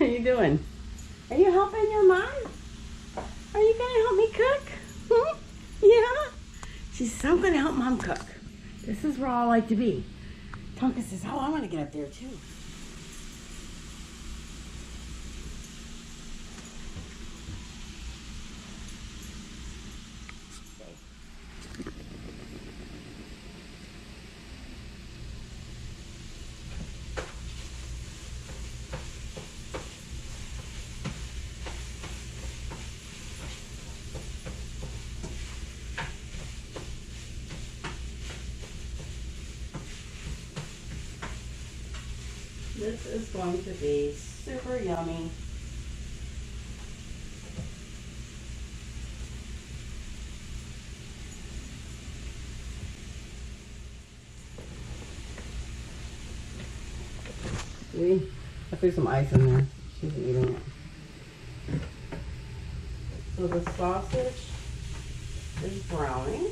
are you doing? Are you helping your mom? Are you going to help me cook? Hmm? Yeah? She says, I'm going to help Mom cook. This is where I like to be. Tonka says, oh, I want to get up there too. This is going to be super yummy. See? I threw some ice in there. She's eating it. So the sausage is browning.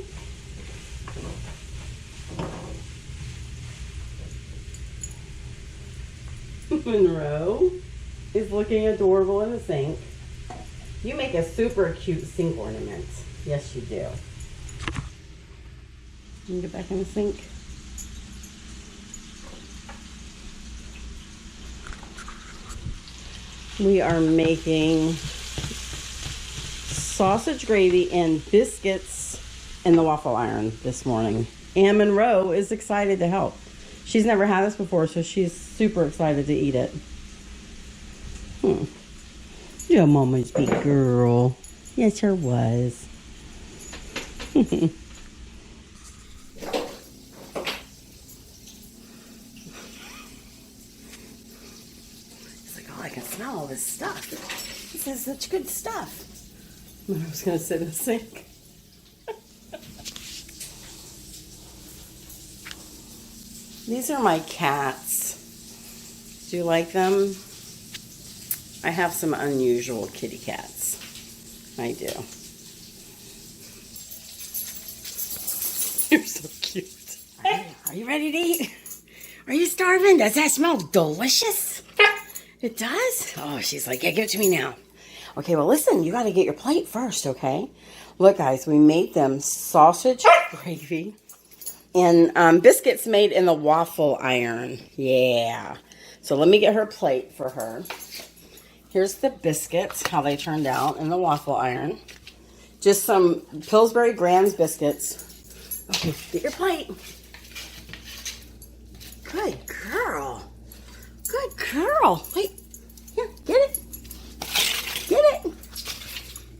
Monroe is looking adorable in the sink. You make a super cute sink ornament. Yes, you do. Can you get back in the sink? We are making sausage gravy and biscuits in the waffle iron this morning. And Monroe is excited to help. She's never had this before, so she's super excited to eat it. You're Mama's big girl. Yes, sure was. It's like, oh, I can smell all this stuff. This is such good stuff. I was going to sit in the sink. These are my cats. Do you like them? I have some unusual kitty cats. I do. You're so cute. Are you ready to eat? Are you starving? Does that smell delicious? It does? Oh, she's like, yeah, give it to me now. Okay, well, listen, you got to get your plate first, okay? Look, guys, we made them sausage gravy. And biscuits made in the waffle iron. Yeah. So let me get her plate for her. Here's the biscuits, how they turned out in the waffle iron. Just some Pillsbury Grand's biscuits. Okay, get your plate. Good girl. Good girl. Wait. Here, get it. Get it.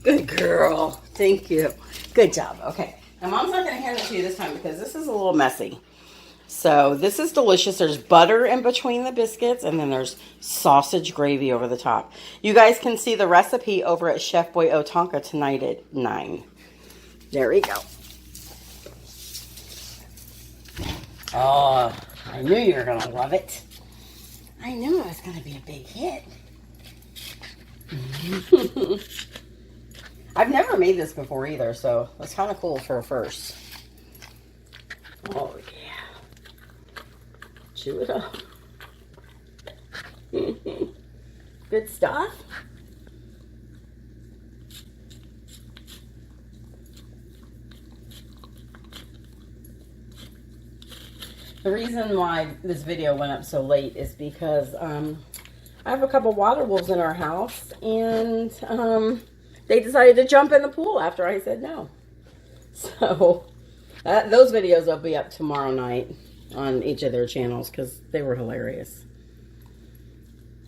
Good girl. Thank you. Good job. Okay. Now, Mom's not going to hand it to you this time because this is a little messy. So, this is delicious. There's butter in between the biscuits, and then there's sausage gravy over the top. You guys can see the recipe over at ChefBoyOh Tonka tonight at 9. There we go. Oh, I knew you were going to love it. I knew it was going to be a big hit. I've never made this before either, so it's kind of cool for a first. Oh, yeah. Chew it up. Good stuff. The reason why this video went up so late is because I have a couple WaterWolves in our house, and they decided to jump in the pool after I said no. So those videos will be up tomorrow night on each of their channels because they were hilarious.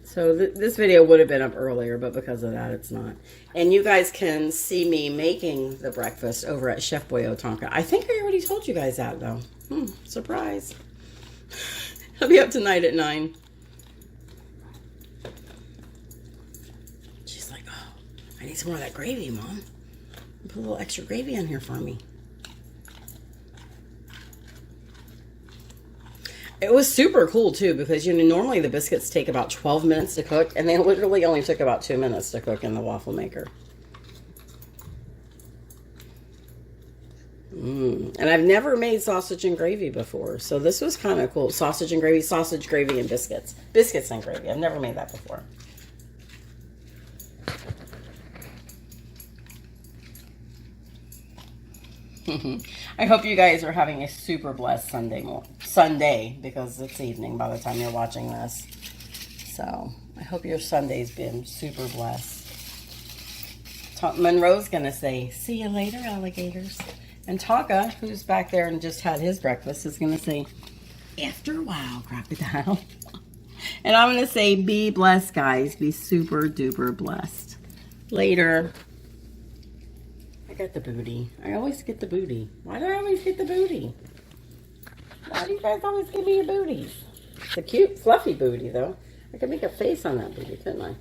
So this video would have been up earlier, but because of that, it's not. And you guys can see me making the breakfast over at ChefBoyOh Tonka. I think I already told you guys that, though. Surprise. I'll be up tonight at 9. She's like, oh, I need some more of that gravy, Mom. Put a little extra gravy in here for me. It was super cool, too, because, you know, normally the biscuits take about 12 minutes to cook, and they literally only took about 2 minutes to cook in the waffle maker. And I've never made sausage and gravy before, so this was kind of cool. Sausage and gravy, and biscuits. Biscuits and gravy. I've never made that before. I hope you guys are having a super blessed Sunday, because it's evening by the time you're watching this. So I hope your Sunday's been super blessed. Monroe's gonna say, "See you later, alligators." And Tonka, who's back there and just had his breakfast, is gonna say, "After a while, crocodile." And I'm gonna say, "Be blessed, guys. Be super duper blessed." Later. I got the booty. I always get the booty. Why do I always get the booty? Why do you guys always give me your booties? It's a cute, fluffy booty, though. I could make a face on that booty, couldn't I?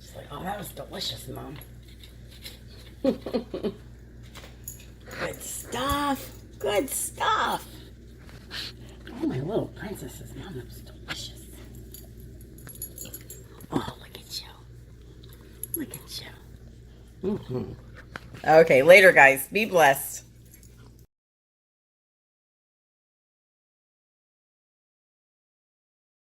Just like, oh, that was delicious, Mom. Good stuff. Good stuff. Oh, my little princesses, Mom, that was delicious. Oh, look at you. Look at you. Okay, later, guys. Be blessed.